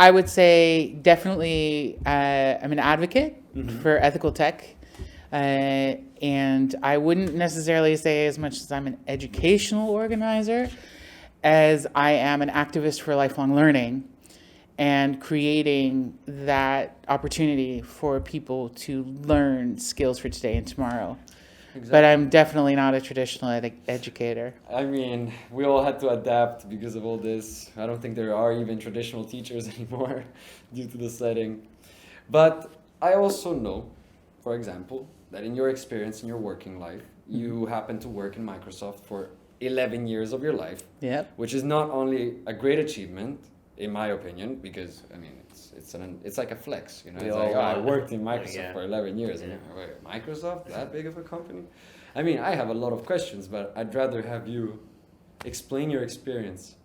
I would say definitely I'm an advocate for ethical tech. And I wouldn't necessarily say as much as I'm an educational organizer as I am an activist for lifelong learning and creating that opportunity for people to learn skills for today and tomorrow. Exactly. But I'm definitely not a traditional educator. I mean, we all had to adapt because of all this. I don't think there are even traditional teachers anymore due to the setting. But I also know, for example, that in your experience, in your working life, you happen to work in Microsoft for 11 years of your life. Yep. Which is not only a great achievement, in my opinion, because, I mean, it's like a flex, you know. It's like, I worked in Microsoft for 11 years. And wait, Microsoft, that big of a company? I mean, I have a lot of questions, but I'd rather have you explain your experience.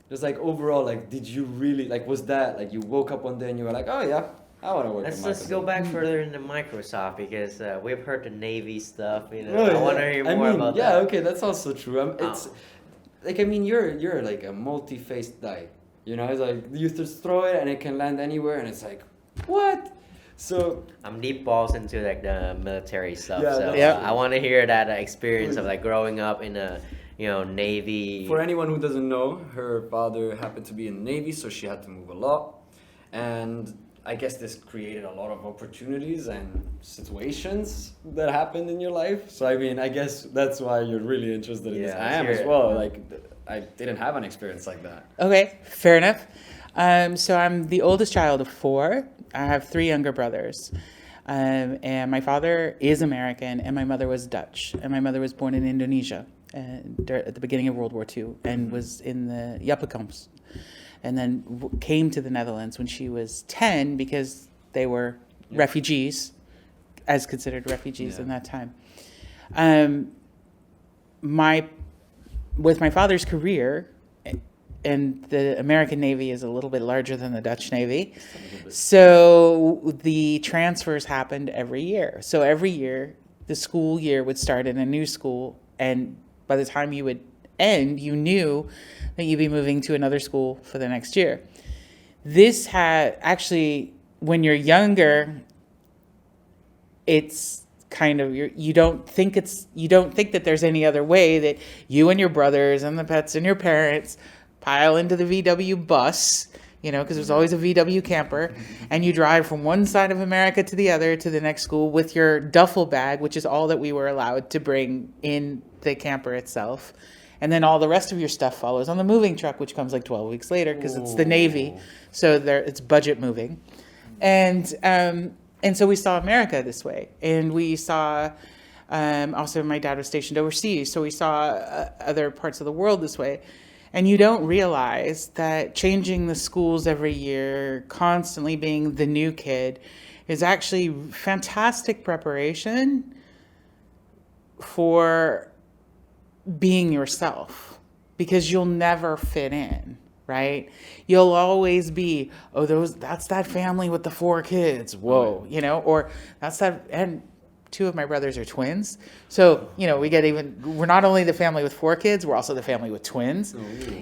Just like overall, like, did you really, like, was that, like, you woke up one day and you were like, oh yeah, I want to work in Microsoft. Let's go back further into Microsoft because we've heard the Navy stuff, you know. I want to hear more about that. Yeah, okay, that's also true. It's, like, I mean, you're like a multi-faced die. You know, it's like you just throw it and it can land anywhere, and it's like, what? So I'm deep balls into like the military stuff. Yeah, so I want to hear that experience of like growing up in a Navy. For anyone who doesn't know, her father happened to be in the Navy, so she had to move a lot, and I guess this created a lot of opportunities and situations that happened in your life. So I mean, I guess that's why you're really interested in this. I am as well. Like, I didn't have an experience like that. Okay, fair enough. So I'm the oldest child of 4. I have 3 younger brothers. And my father is American and my mother was Dutch. And my mother was born in Indonesia at the beginning of World War II and was in the Jappenkamps. And then came to the Netherlands when she was 10 because they were refugees, as considered refugees in that time. With my father's career, and the American Navy is a little bit larger than the Dutch Navy, so the transfers happened every year. So every year, the school year would start in a new school, and by the time you would end, you knew that you'd be moving to another school for the next year. This had actually, when you're younger, it's kind of you don't think that there's any other way that you and your brothers and the pets and your parents pile into the VW bus, you know, because there's always a VW camper, and you drive from one side of America to the other to the next school with your duffel bag, which is all that we were allowed to bring in the camper itself. And then all the rest of your stuff follows on the moving truck, which comes like 12 weeks later because it's the Navy. So it's budget moving. And so we saw America this way. And we saw, also my dad was stationed overseas. So we saw other parts of the world this way. And you don't realize that changing the schools every year, constantly being the new kid, is actually fantastic preparation for being yourself, because you'll never fit in, right? You'll always be, that's that family with the 4 kids. Whoa, you know, or that's that, and 2 of my brothers are twins. So, you know, we're not only the family with 4 kids, we're also the family with twins,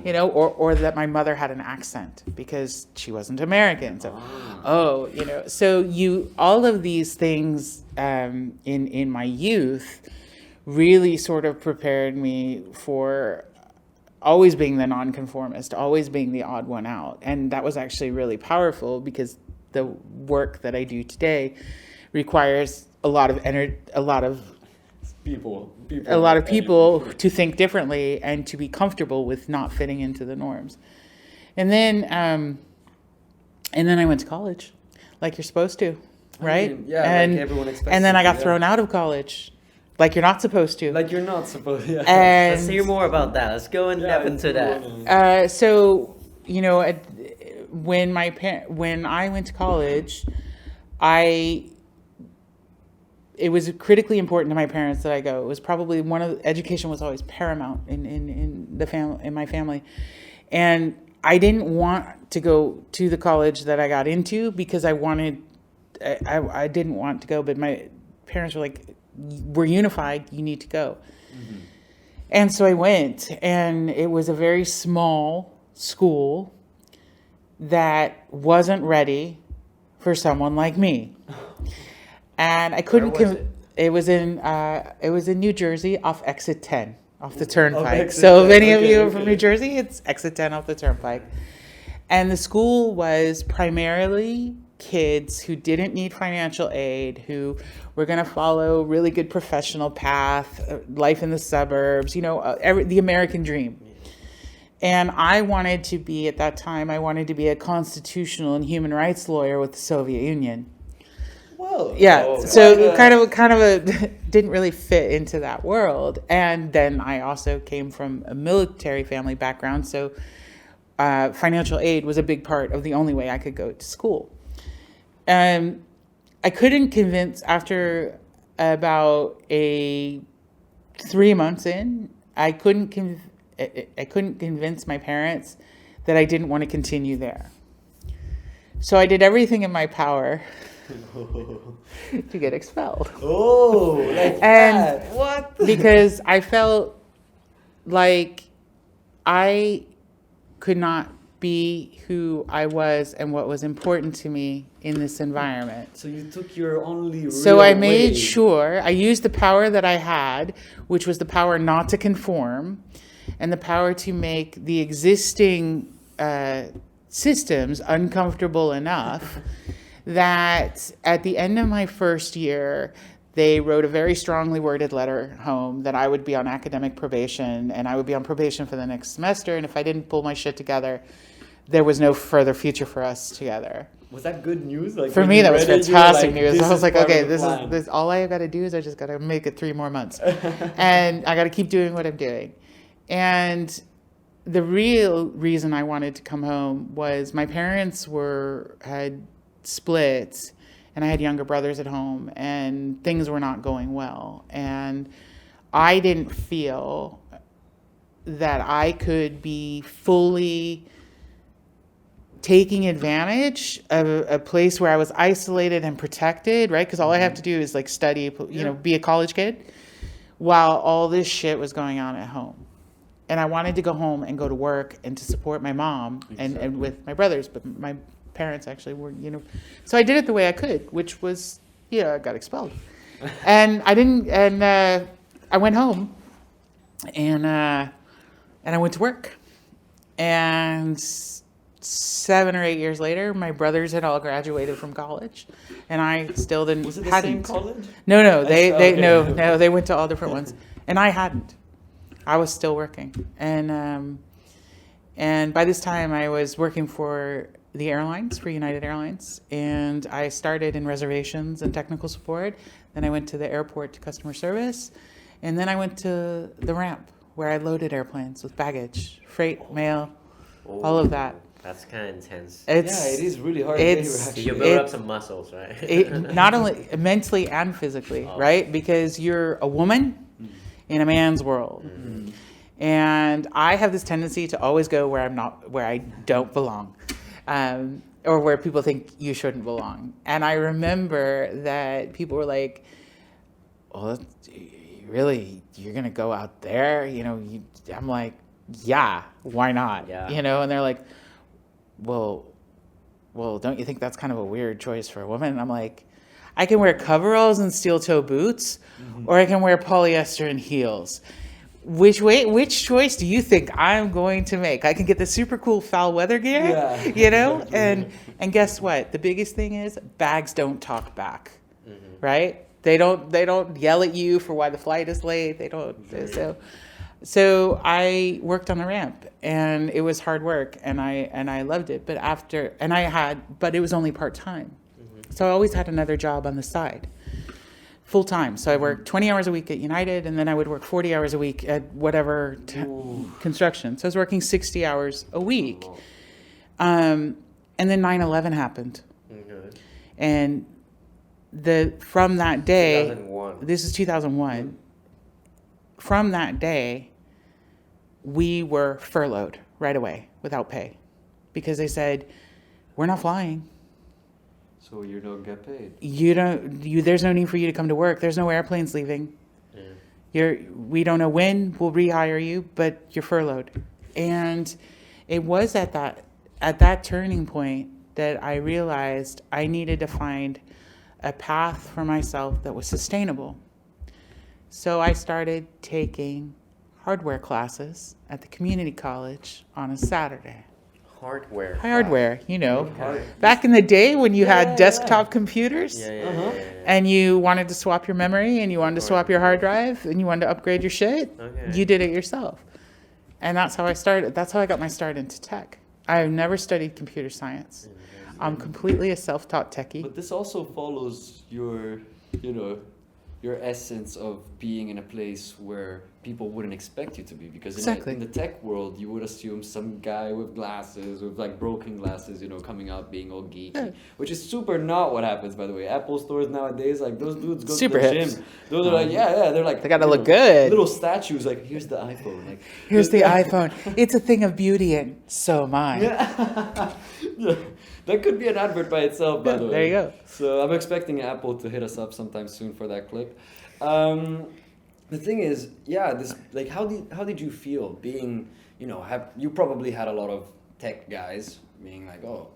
you know, or that my mother had an accent because she wasn't American. So, you know, so all of these things in my youth really sort of prepared me for always being the nonconformist, always being the odd one out. And that was actually really powerful because the work that I do today requires a lot of people to think differently and to be comfortable with not fitting into the norms. And then I went to college, like you're supposed to, right? I mean, like everyone expects. And then I got thrown out of college, like you're not supposed to. Like you're not supposed to. Yeah. And let's hear more about that. Let's go in depth into that. So, you know, when I went to college, it was critically important to my parents that I go. It was probably education was always paramount in my family. And I didn't want to go to the college that I got into because I didn't want to go, but my parents were like, we're unified, you need to go. Mm-hmm. And so I went, and it was a very small school. that wasn't ready for someone like me. And I couldn't. It was in New Jersey, off exit 10, off the turnpike. So if any of you are from New Jersey, it's exit 10 off the turnpike. And the school was primarily kids who didn't need financial aid, who were going to follow really good professional path, life in the suburbs, the American dream. And I wanted to be, at that time, a constitutional and human rights lawyer with the Soviet Union. Whoa. Yeah, so kind of a didn't really fit into that world. And then I also came from a military family background, so financial aid was a big part of the only way I could go to school. I couldn't convince, after about 3 months in, I couldn't convince my parents that I didn't want to continue there. So I did everything in my power to get expelled. Oh, like that. What? Because I felt like I could not be who I was and what was important to me in this environment. So you took your only real So I made way. sure I used the power that I had, which was the power not to conform, and the power to make the existing systems uncomfortable enough that at the end of my first year, they wrote a very strongly worded letter home that I would be on academic probation, and I would be on probation for the next semester, and if I didn't pull my shit together, there was no further future for us together. Was that good news? Like, for me, that was fantastic news. I was like, okay, this this all I got to do is I just got to make it 3 more months, and I got to keep doing what I'm doing. And the real reason I wanted to come home was my parents had split, and I had younger brothers at home, and things were not going well. And I didn't feel that I could be fully taking advantage of a place where I was isolated and protected, right? Because all I have to do is like study, be a college kid, while all this shit was going on at home. And I wanted to go home and go to work and to support my mom and with my brothers, but my parents actually were, so I did it the way I could, which was, I got expelled. And I didn't, and I went home and I went to work. And 7 or 8 years later, my brothers had all graduated from college, and I still didn't. Was it the same college? No, they went to all different ones, and I hadn't. I was still working, and by this time I was working for the airlines, for United Airlines, and I started in reservations and technical support. Then I went to the airport to customer service, and then I went to the ramp where I loaded airplanes with baggage, freight, mail, all of that. That's kind of intense. It is really hard. You build up some muscles, right? Not only mentally and physically, right? Because you're a woman in a man's world. Mm-hmm. And I have this tendency to always go where I don't belong. Or where people think you shouldn't belong. And I remember that people were like, "Oh, really? You're gonna go out there?" I'm like, "Yeah, why not?" Yeah. And they're like, well, don't you think that's kind of a weird choice for a woman? And I'm like, I can wear coveralls and steel-toe boots, or I can wear polyester and heels. Which choice do you think I'm going to make? I can get the super cool foul weather gear, and guess what? The biggest thing is bags don't talk back, right? They don't yell at you for why the flight is late. They don't. So I worked on the ramp, and it was hard work, and I loved it. But it was only part-time. So I always had another job on the side, full-time. So I worked 20 hours a week at United, and then I would work 40 hours a week at whatever construction. So I was working 60 hours a week. And then 9/11 happened. And from that day, 2001. This is 2001. From that day, we were furloughed right away without pay, because they said, "We're not flying. So you don't get paid. There's no need for you to come to work. There's no airplanes leaving. We don't know when we'll rehire you, but you're furloughed." And it was at at that turning point that I realized I needed to find a path for myself that was sustainable. So I started taking hardware classes at the community college on a Saturday. Hardware, you know. Back in the day when you had desktop computers and you wanted to swap your memory and you wanted to swap your hard drive and you wanted to upgrade your shit, you did it yourself. And that's how I started. That's how I got my start into tech. I've never studied computer science. I'm completely a self-taught techie. But this also follows your, you know, your essence of being in a place where people wouldn't expect you to be, because in the tech world you would assume some guy with glasses, with like broken glasses, you know, coming out being all geeky, which is super not what happens, by the way. Apple stores nowadays, like those dudes go super to the hips. gym. Those are like, they're like, they gotta look good. Little statues, like, here's the iPhone. Like, here's the iPhone. It's a thing of beauty, and so am I. Yeah. That could be an advert by itself, by the way. There you go. So I'm expecting Apple to hit us up sometime soon for that clip. The thing is, this, like, how did you feel being, you know, you probably had a lot of tech guys being like, oh,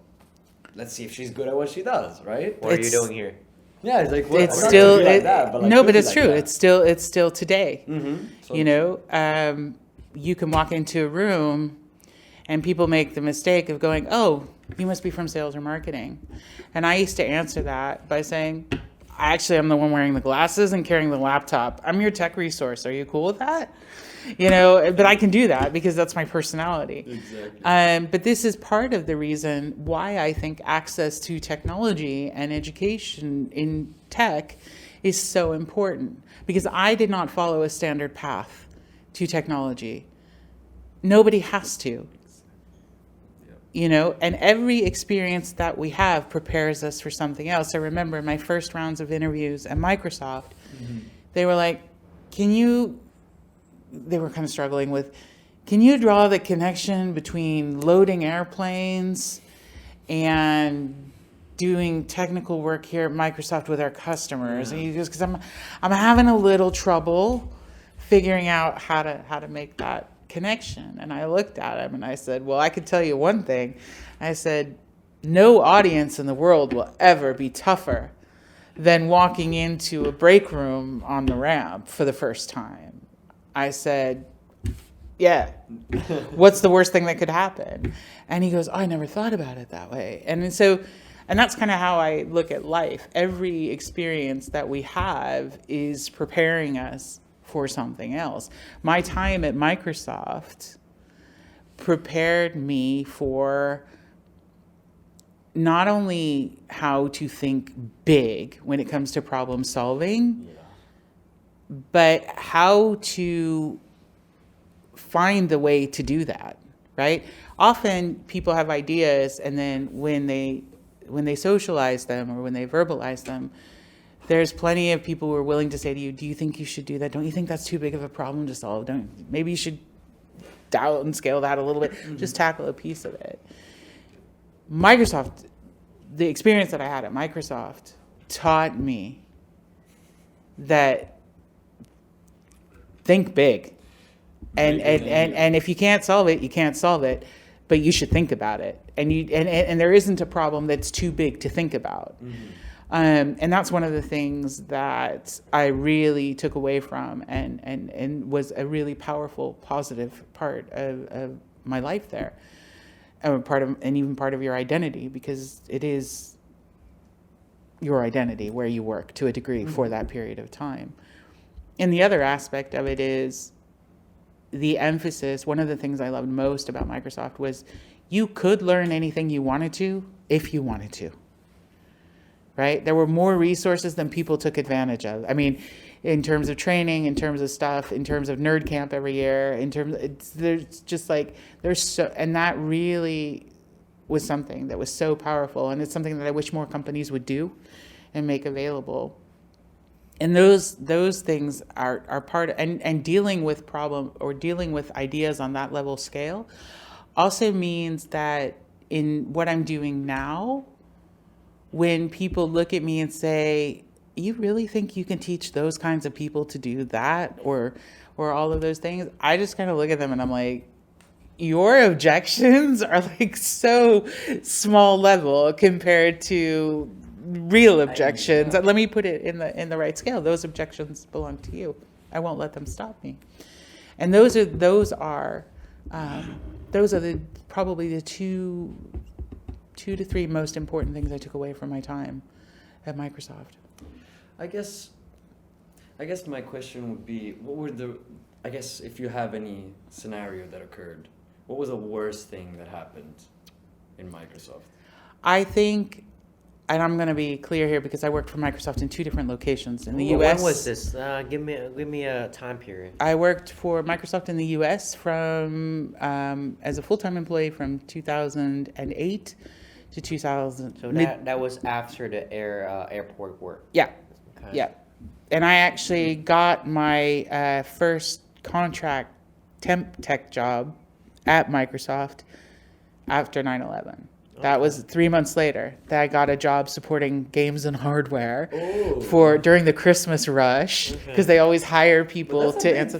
let's see if she's good at what she does, right? What are you doing here? Yeah, it's like, it's still but it's like true. that. It's still today. Mm-hmm. So you know, you can walk into a room and people make the mistake of going, oh, you must be from sales or marketing. And I used to answer that by saying, actually, I'm the one wearing the glasses and carrying the laptop. I'm your tech resource. Are you cool with that? You know, but I can do that because that's my personality. Exactly. But this is part of the reason why I think access to technology and education in tech is so important, because I did not follow a standard path to technology. Nobody has to. You know, and every experience that we have prepares us for something else. I remember my first rounds of interviews at Microsoft, they were like, they were kind of struggling with, can you draw the connection between loading airplanes and doing technical work here at Microsoft with our customers? And he goes, because I'm having a little trouble figuring out how to make that connection. And I looked at him and I said, well, I could tell you one thing. I said, no audience in the world will ever be tougher than walking into a break room on the ramp for the first time. I said, yeah, what's the worst thing that could happen? And he goes, oh, I never thought about it that way. And that's kind of how I look at life. Every experience that we have is preparing us for something else. My time at Microsoft prepared me for not only how to think big when it comes to problem solving, but how to find the way to do that, right? Often people have ideas, and then when they socialize them or when they verbalize them, there's plenty of people who are willing to say to you, do you think you should do that? Don't you think that's too big of a problem to solve? Maybe you should dial and scale that a little bit. Just tackle a piece of it. Microsoft, the experience that I had at Microsoft taught me that think big. And if you can't solve it, you can't solve it, but you should think about it. And there isn't a problem that's too big to think about. And that's one of the things that I really took away from and was a really powerful, positive part of my life there. And even part of your identity, because it is your identity where you work to a degree for that period of time. And the other aspect of it is the emphasis. One of the things I loved most about Microsoft was you could learn anything you wanted to if you wanted to. Right? There were more resources than people took advantage of. I mean, in terms of training, in terms of stuff, in terms of nerd camp every year, there's just like, and that really was something that was so powerful. And it's something that I wish more companies would do and make available. And those things are part of, and dealing with dealing with ideas on that level scale also means that in what I'm doing now, when people look at me and say, you really think you can teach those kinds of people to do that or all of those things? I just kind of look at them and I'm like, your objections are like so small level compared to real objections. Let me put it in the right scale. Those objections belong to you. I won't let them stop me. And those are probably the two to three most important things I took away from my time at Microsoft. I guess my question would be, I guess if you have any scenario that occurred, what was the worst thing that happened in Microsoft? I think, and I'm going to be clear here because I worked for Microsoft in 2 different locations in the U.S. When was this? Give me a time period. I worked for Microsoft in the U.S. from as a full-time employee from 2008 to 2000. So that was after the airport work. Yeah, Okay. yeah. And I actually got my first contract temp tech job at Microsoft after 9/11. That was 3 months later that I got a job supporting games and hardware during the Christmas rush, because they always hire people to answer.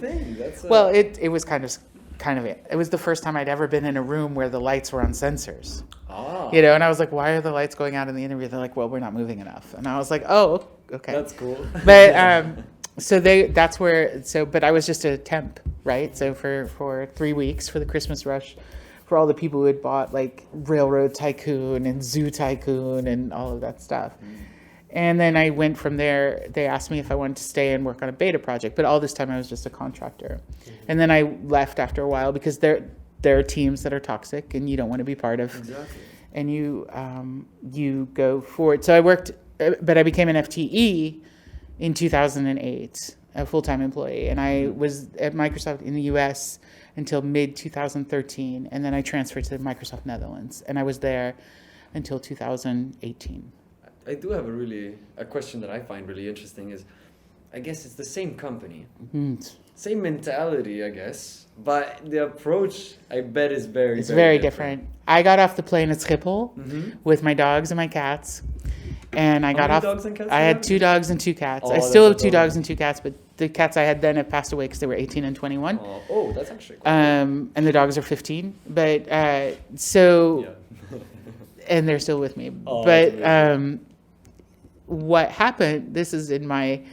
Well, it was kind of it. It was the first time I'd ever been in a room where the lights were on sensors. Oh. You know, and I was like, why are the lights going out in the interview? They're like, well, we're not moving enough. And I was like, oh, okay. That's cool. But but I was just a temp, right? So for 3 weeks for the Christmas rush, for all the people who had bought like Railroad Tycoon and Zoo Tycoon and all of that stuff. And then I went from there. They asked me if I wanted to stay and work on a beta project, but all this time I was just a contractor. And then I left after a while because there are teams that are toxic and you don't want to be part of. Exactly. And you go forward. So I worked, but I became an FTE in 2008, a full-time employee. And I was at Microsoft in the US until mid-2013. And then I transferred to Microsoft Netherlands. And I was there until 2018. I do have a question that I find really interesting is, I guess it's the same company. Same mentality, I guess. But the approach, I bet, is very different. I got off the plane at Schiphol with my dogs and my cats. And I got off. Dogs and cats I had 2 dogs and 2 cats. Oh, I still have 2 dogs and 2 cats, but the cats I had then have passed away because they were 18 and 21. Oh, that's actually cool. And the dogs are 15. But Yeah. And they're still with me. Oh, But what happened, this is in my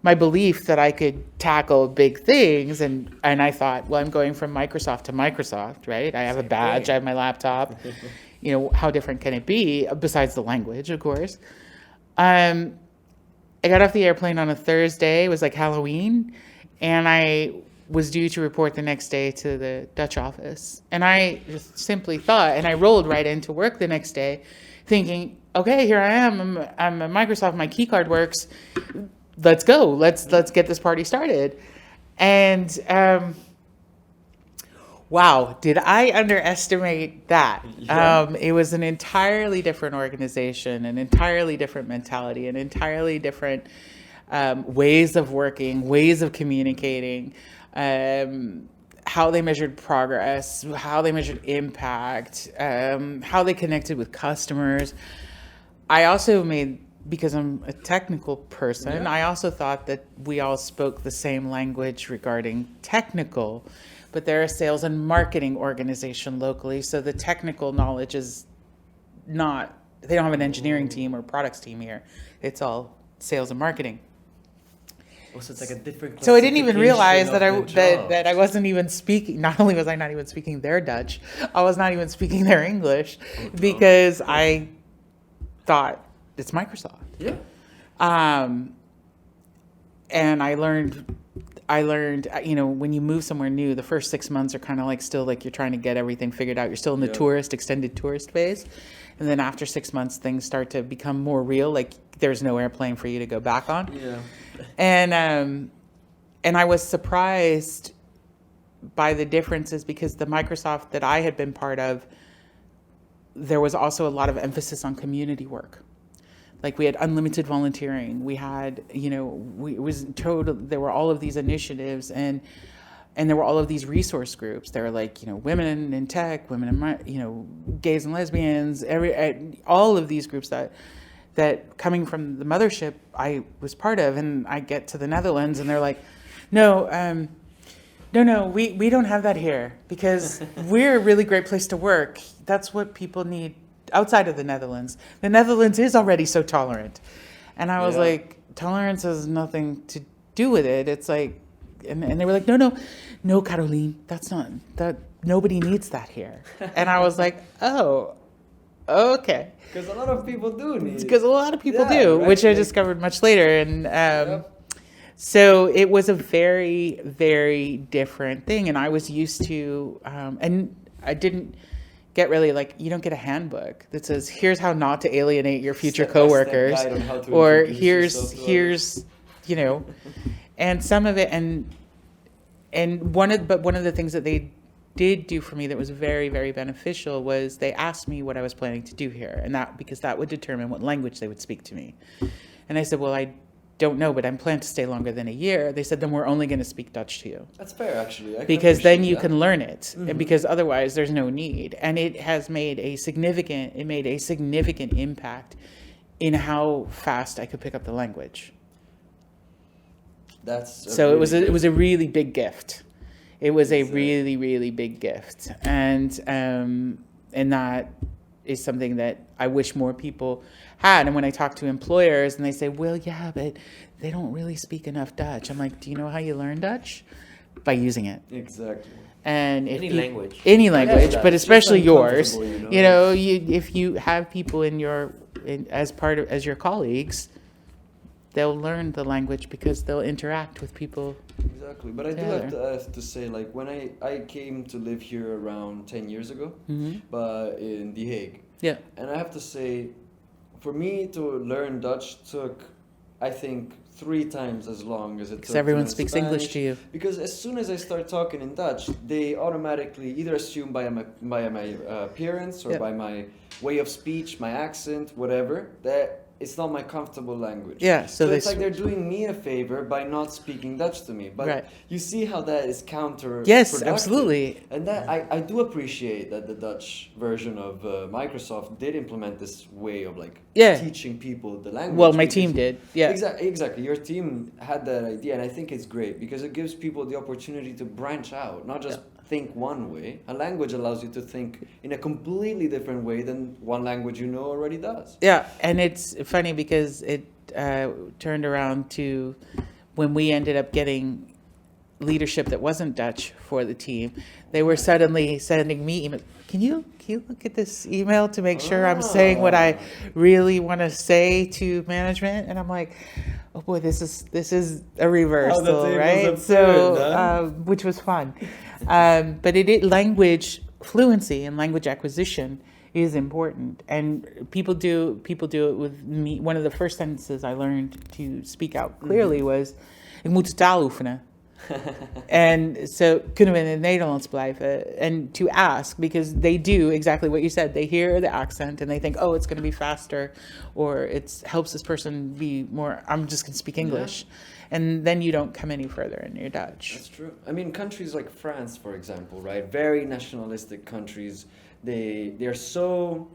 belief that I could tackle big things, and I thought, well, I'm going from Microsoft to Microsoft, right? I have a badge, I have my laptop. You know, how different can it be, besides the language, of course? I got off the airplane on a Thursday. It was like Halloween, and I was due to report the next day to the Dutch office. And I just simply thought, and I rolled right into work the next day thinking, okay, here I am. I'm at Microsoft. My key card works. Let's go. Let's get this party started. And wow, did I underestimate that? Yeah. It was an entirely different organization, an entirely different mentality, an entirely different ways of working, ways of communicating, how they measured progress, how they measured impact, how they connected with customers. I also because I'm a technical person, I also thought that we all spoke the same language regarding technical, but they're a sales and marketing organization locally, so the technical knowledge is not, they don't have an engineering team or products team here. It's all sales and marketing. So it's like a different. So I didn't even realize that that I wasn't even speaking. Not only was I not even speaking their Dutch, I was not even speaking their English, because I thought it's Microsoft. Yeah. And I learned, you know, when you move somewhere new, the first 6 months are kind of like still like you're trying to get everything figured out. You're still in the extended tourist phase. And then after 6 months, things start to become more real. Like there's no airplane for you to go back on. Yeah. And I was surprised by the differences, because the Microsoft that I had been part of, there was also a lot of emphasis on community work. Like we had unlimited volunteering. We had, you know, there were all of these initiatives, and there were all of these resource groups. There were like, you know, women in tech, women in, you know, gays and lesbians, all of these groups that coming from the mothership I was part of. And I get to the Netherlands and they're like, no, No, we don't have that here because we're a really great place to work. That's what people need outside of the Netherlands. The Netherlands is already so tolerant. And I was like, tolerance has nothing to do with it. It's like, and they were like, no, Caroline, that nobody needs that here. And I was like, oh, okay. Because a lot of people do need it. Because a lot of people do, right? which I discovered much later. And so it was a very, very different thing. And I was used to, and I didn't get really like, you don't get a handbook that says, here's how not to alienate your future coworkers. Or here's, you know, and some of it, and one of the things that they did do for me that was very, very beneficial was they asked me what I was planning to do here, and because that would determine what language they would speak to me. And I said, well, I don't know, but I'm planning to stay longer than a year. They said, then we're only going to speak Dutch to you. That's fair, actually. Because then you can learn it, and because otherwise there's no need. And it has made a significant impact in how fast I could pick up the language. So it was a really big gift. It was a really, really big gift, and that is something that I wish more people had. And when I talk to employers and they say, well, yeah, but they don't really speak enough Dutch. I'm like, do you know how you learn Dutch? By using it. Exactly. And any language, but especially yours. You know, if you have people as your colleagues, they'll learn the language because they'll interact with people. Exactly. But I do have to say, like, when I came to live here around 10 years ago, but in The Hague. Yeah. And I have to say, for me to learn Dutch took, I think, 3 times as long as it took. Because everyone speaks Spanish. English to you. Because as soon as I start talking in Dutch, they automatically either assume by my appearance or by my way of speech, my accent, whatever, that it's not my comfortable language. Yeah, so it's like they're doing me a favor by not speaking Dutch to me. But you see how that is counterproductive. Yes, absolutely. And that I do appreciate that the Dutch version of Microsoft did implement this way of like teaching people the language. Well, my team did. Yeah. Exactly. Your team had that idea, and I think it's great because it gives people the opportunity to branch out, not just think one way. A language allows you to think in a completely different way than one language you know already does. Yeah, and it's funny because it turned around to when we ended up getting leadership that wasn't Dutch for the team. They were suddenly sending me emails. Can you look at this email to make sure I'm saying what I really want to say to management? And I'm like, oh boy, this is a reversal, right? So, which was fun. But language fluency and language acquisition is important, and people do it with me. One of the first sentences I learned to speak out clearly was, "Ik moet de taal oefenen." And so kunnen we in het Nederlands blijven? And to ask, because they do exactly what you said. They hear the accent and they think, oh, it's going to be faster, or it helps this person be more, I'm just going to speak English. And then you don't come any further in your Dutch. That's true. I mean, countries like France, for example, right? Very nationalistic countries. They're so,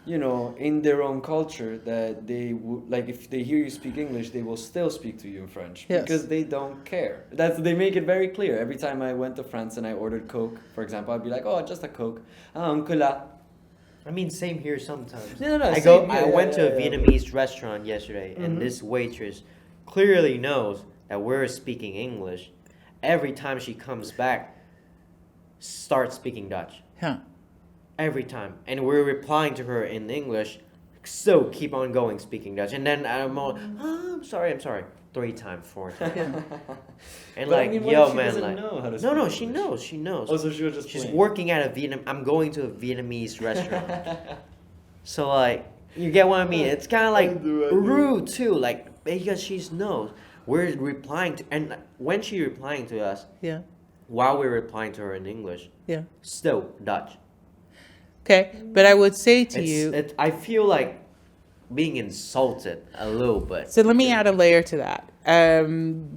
in their own culture that they like if they hear you speak English, they will still speak to you in French because they don't care. They make it very clear. Every time I went to France and I ordered Coke, for example, I'd be like, oh, just a Coke. I mean, same here sometimes. No. I went to a Vietnamese restaurant yesterday, and this waitress clearly knows that we're speaking English. Every time she comes back, starts speaking Dutch. Huh. Every time. And we're replying to her in English, so keep on going speaking Dutch. And then I'm all, I'm sorry. 3 times, 4 times. And but she knows, she knows. Oh, so she was just She's playing. working at I'm going to a Vietnamese restaurant. So like, you get what I mean? It's kind of like rude too, like, because she knows we're replying to, and when she's replying to us, while we're replying to her in English, still Dutch. Okay, but I would say to you, I feel like being insulted a little bit. So let me add a layer to that.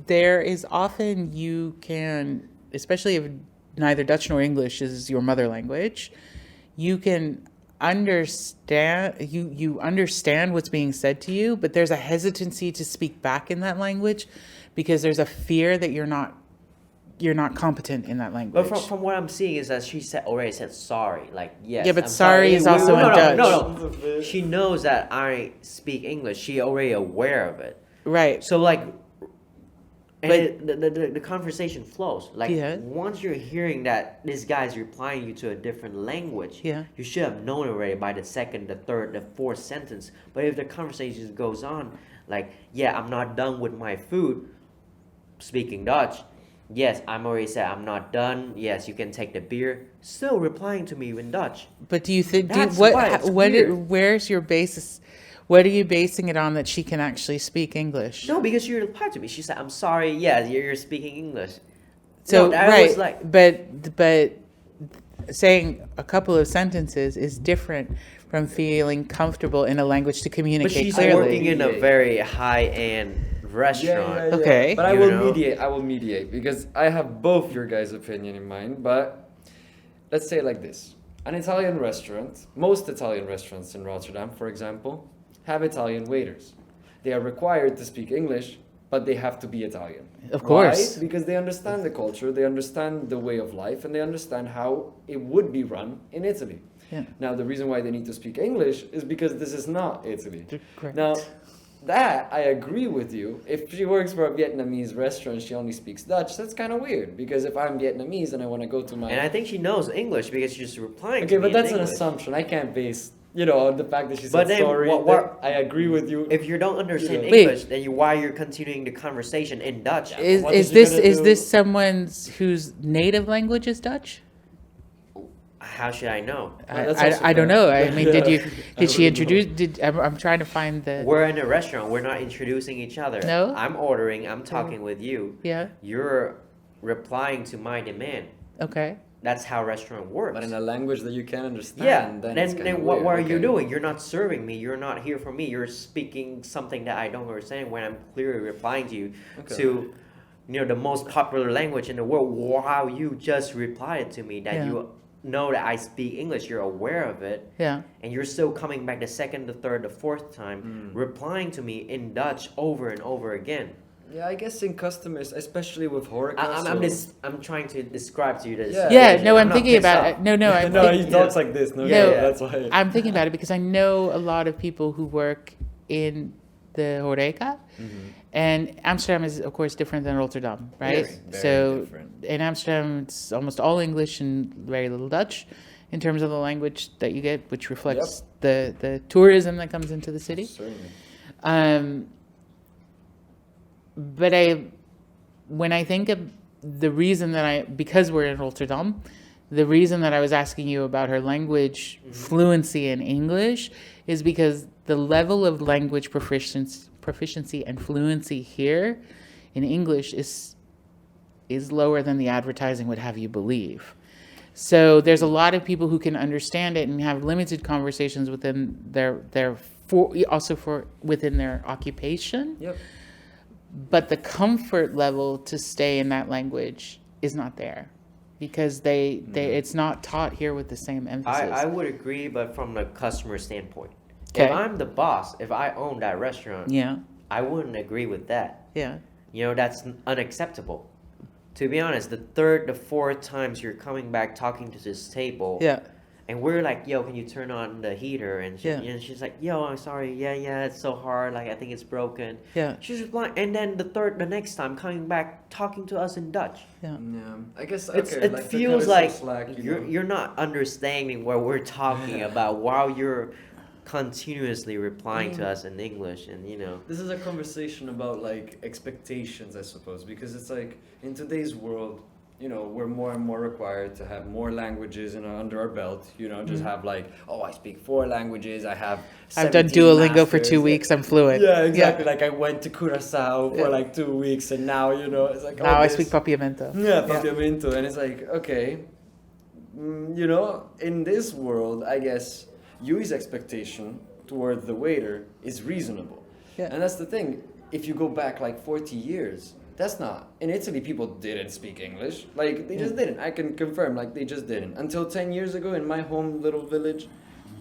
There is often you can, especially if neither Dutch nor English is your mother language, you can understand, you understand what's being said to you, but there's a hesitancy to speak back in that language because there's a fear that you're not you're not competent in that language. But from what I'm seeing is that she already said sorry. Like, yes. Yeah, but I'm sorry is also in Dutch. No. She knows that I speak English. She already aware of it. Right. So like, and the conversation flows. Like, Yeah. once you're hearing that this guy's replying you to a different language, Yeah. you should have known already by the second, the third, the fourth sentence. But if the conversation goes on, like, yeah, I'm not done with my food, speaking Dutch. Yes, I'm already said I'm not done. Yes, you can take the beer. Still replying to me in Dutch. But do you think Where's your basis? What are you basing it on that she can actually speak English? No, because she replied to me. She said, "I'm sorry. Yeah, you're speaking English." So no, I right, was like, but saying a couple of sentences is different from feeling comfortable in a language to communicate but she's clearly. working in a very high-end restaurant. Okay. But I You will know? mediate. I will mediate because I have both your guys' opinion in mind. But let's say it like this: an Italian restaurant, most Italian restaurants in Rotterdam, for example, have Italian waiters. They are required to speak English, but they have to be Italian. Of course. Why? Because they understand the culture, they understand the way of life, and they understand how it would be run in Italy. Yeah. Now, the reason why they need to speak English is because this is not Italy. Correct. Now, that I agree with you. If she works for a Vietnamese restaurant, she only speaks Dutch. That's kind of weird because if I'm Vietnamese and I want to go to my And I think she knows English because she's replying okay, to me but that's in an English. assumption. I can't base on the fact that she But said then sorry. what- I agree with you. If you don't understand Yeah. Wait. English, then why you're continuing the conversation in Dutch? Is What is is she this gonna is do? this someone's whose native language is Dutch? How should I know? That's also I don't fair. know. I mean, Yeah. did she really introduce? I'm trying to find the. We're in a restaurant. We're not introducing each other. No? I'm ordering. I'm talking with you. Yeah. You're replying to my demand. Okay. That's how restaurant works. But in a language that you can't understand, yeah. then it's kinda What weird. are you Okay. doing? You're not serving me. You're not here for me. You're speaking something that I don't understand when I'm clearly replying to you Okay. to, the most popular language in the world. Wow, you just replied to me that Yeah. you know that I speak English. You're aware of it. Yeah. And you're still coming back the second, the third, the fourth time, replying to me in Dutch over and over again. Yeah, I guess in customers, especially with Horeca. I'm trying to describe to you this. Yeah. Yeah. No, I'm not thinking pissed about off. it. No. I'm no, think- he talks like this. No, No, that's why. I'm thinking about it because I know a lot of people who work in the Horeca, and Amsterdam is of course different than Rotterdam, right? Yes, very so different. in Amsterdam, it's almost all English and very little Dutch, in terms of the language that you get, which reflects the tourism that comes into the city. Certainly. But when I think of the reason that because we're in Rotterdam, the reason that I was asking you about her language fluency in English is because the level of language proficiency and fluency here in English is lower than the advertising would have you believe. So there's a lot of people who can understand it and have limited conversations within within their occupation. Yep. But the comfort level to stay in that language is not there because it's not taught here with the same emphasis. I would agree, but from the customer standpoint. Okay. If I'm the boss, if I own that restaurant, Yeah. I wouldn't agree with that. Yeah. That's unacceptable. To be honest, the third, the fourth times you're coming back talking to this table, Yeah. and we're like, yo, can you turn on the heater? And Yeah. she's like, yo, I'm sorry. Yeah, it's so hard. Like, I think it's broken. Yeah. She's replying. And then the next time coming back talking to us in Dutch. Yeah. Yeah, I guess It like, to feels cut like some slack, you're not understanding what we're talking about while you're continuously replying to us in English, and This is a conversation about like expectations, I suppose, because it's like in today's world, we're more and more required to have more languages under our belt. Just have like, oh, I speak 4 languages. I have. I've done 17 Duolingo for masters. 2 weeks. I'm fluent. Yeah, exactly. Like I went to Curacao Yeah. for like 2 weeks, and now it's like. Now oh, I this- speak Papiamento. Yeah, papiamento, and it's like okay, in this world, I guess Yui's expectation toward the waiter is reasonable. Yeah. And that's the thing. If you go back like 40 years, that's not. In Italy, people didn't speak English. Like, they just didn't. I can confirm, like, they just didn't. Until 10 years ago in my home little village,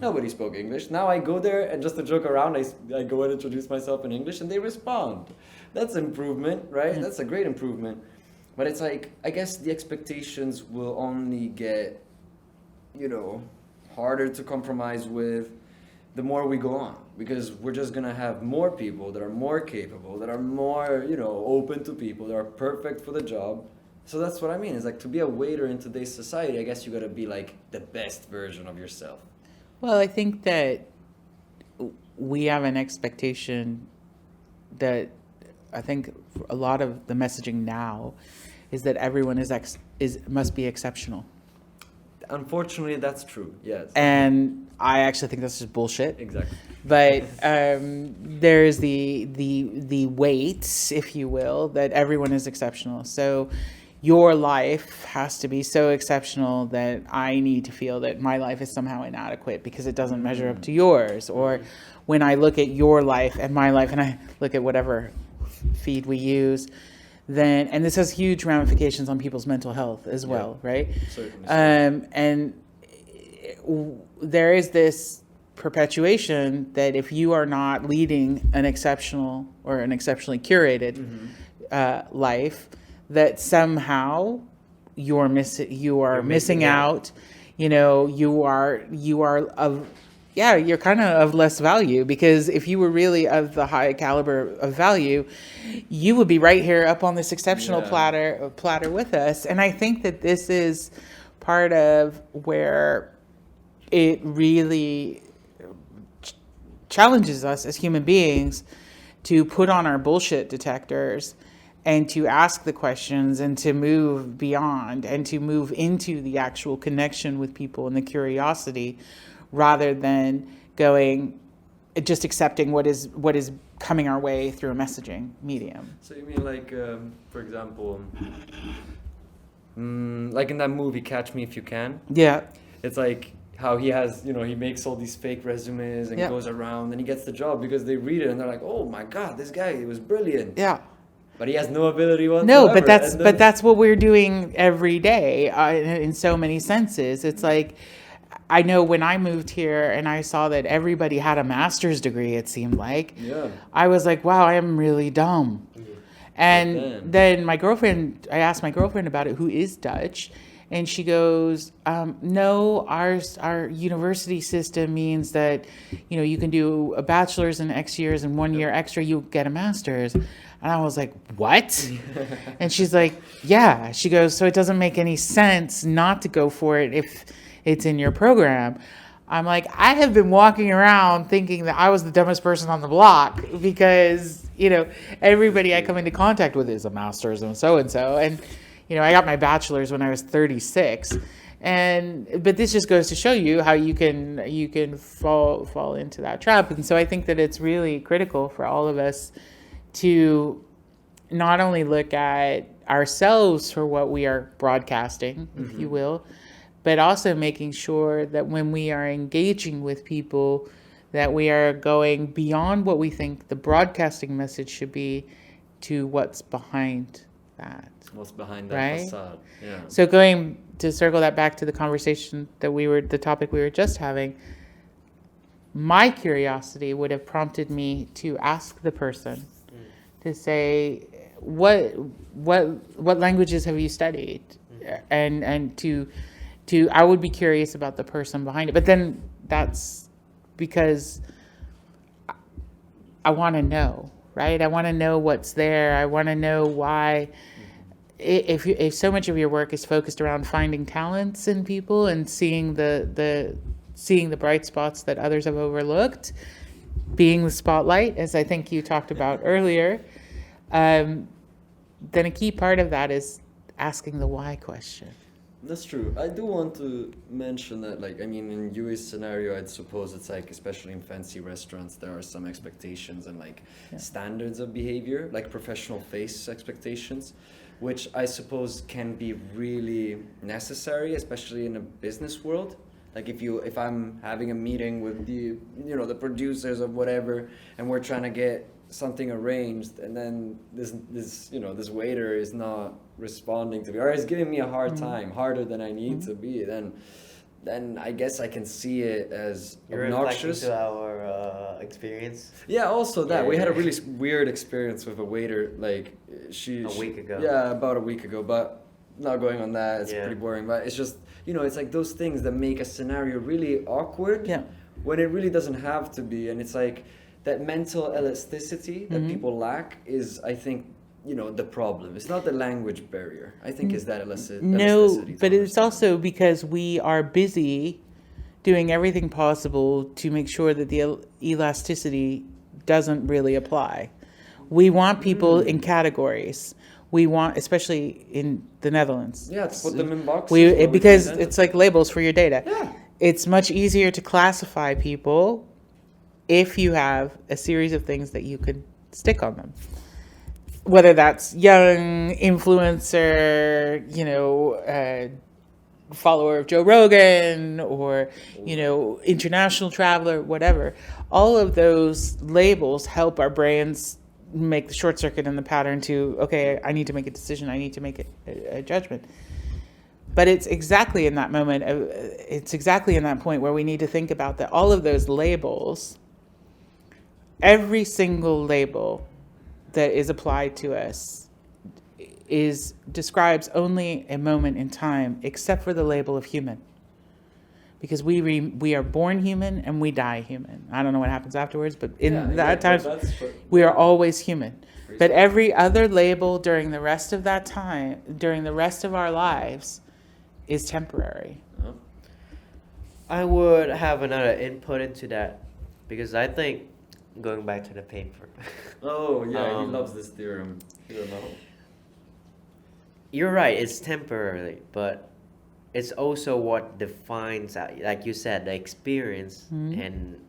nobody spoke English. Now I go there, and just to joke around, I go and introduce myself in English, and they respond. That's improvement, right? That's a great improvement. But it's like, I guess the expectations will only get, harder to compromise with the more we go on, because we're just gonna have more people that are more capable, that are more, open to people, that are perfect for the job. So that's what I mean. It's like, to be a waiter in today's society, I guess you gotta be like the best version of yourself. Well, I think that we have an expectation that I think a lot of the messaging now is that everyone must be exceptional. Unfortunately, that's true. Yes. And I actually think that's just bullshit. Exactly. But there's the weight, if you will, that everyone is exceptional. So your life has to be so exceptional that I need to feel that my life is somehow inadequate because it doesn't measure up to yours. Or when I look at your life and my life and I look at whatever feed we use, then, and this has huge ramifications on people's mental health as well, right? Certainly. And there is this perpetuation that if you are not leading an exceptional or an exceptionally curated life, that somehow you are missing out. You're kind of less value, because if you were really of the high caliber of value, you would be right here up on this exceptional platter with us. And I think that this is part of where it really challenges us as human beings to put on our bullshit detectors and to ask the questions and to move beyond and to move into the actual connection with people and the curiosity, rather than just accepting what is coming our way through a messaging medium. So you mean like, for example, like in that movie Catch Me If You Can? Yeah. It's like how he has, he makes all these fake resumes and goes around and he gets the job because they read it and they're like, oh my God, this guy, he was brilliant. Yeah. But he has no ability whatsoever. No, but that's what we're doing every day in so many senses. It's like, I know when I moved here and I saw that everybody had a master's degree, it seemed like. Yeah. I was like, wow, I am really dumb. And then I asked my girlfriend about it, who is Dutch, and she goes, no, our university system means that, you can do a bachelor's in X years and 1 year extra, you get a master's. And I was like, what? And she's like, yeah. She goes, so it doesn't make any sense not to go for it if it's in your program. I'm like, I have been walking around thinking that I was the dumbest person on the block because, everybody I come into contact with is a master's and so-and-so. And, I got my bachelor's when I was 36. But this just goes to show you how you can fall into that trap. And so I think that it's really critical for all of us to not only look at ourselves for what we are broadcasting, if you will, but also making sure that when we are engaging with people, that we are going beyond what we think the broadcasting message should be to what's behind that. What's behind that right? facade. Yeah. So going to circle that back to the conversation that the topic we were just having, my curiosity would have prompted me to ask the person to say, what languages have you studied? And to I would be curious about the person behind it. But then that's because I want to know, right? I want to know what's there. I want to know why. If so much of your work is focused around finding talents in people and seeing the bright spots that others have overlooked, being the spotlight, as I think you talked about earlier, then a key part of that is asking the why question. That's true. I do want to mention that, in Yui's scenario, I'd suppose it's like, especially in fancy restaurants, there are some expectations and standards of behavior, like professional face expectations, which I suppose can be really necessary, especially in a business world. Like if I'm having a meeting with the producers of whatever, and we're trying to get something arranged, and then this waiter is not responding to me, or is giving me a hard time, harder than I need to be, then then I guess I can see it as You're obnoxious. reflecting to our experience. Yeah, also that. Yeah, we had a yeah. really weird experience with a waiter, like, A week ago. Yeah, about a week ago, but not going on that. It's Yeah. pretty boring, but it's just, it's like those things that make a scenario really awkward Yeah. when it really doesn't have to be. And it's like that mental elasticity that people lack is, I think, the problem. It's not the language barrier. I think it's that elasticity. No, to but it's understand. also because we are busy doing everything possible to make sure that the elasticity doesn't really apply. We want people in categories. We want, especially in the Netherlands. Yeah, to put them in boxes. Because it's like labels for your data. Yeah. It's much easier to classify people if you have a series of things that you could stick on them. Whether that's young, influencer, follower of Joe Rogan, or, international traveler, whatever. All of those labels help our brains make the short circuit in the pattern to, okay, I need to make a decision. I need to make a judgment. But it's exactly in that moment, it's exactly in that point where we need to think about that all of those labels, every single label that is applied to us describes only a moment in time, except for the label of human. Because we are born human and we die human. I don't know what happens afterwards, but in that time, we are always human. But every other label during the rest of that time, during the rest of our lives, is temporary. I would have another input into that, because I think, going back to the paper. Oh, yeah, he loves this theorem. You're right, it's temporary, but it's also what defines, like you said, the experience, and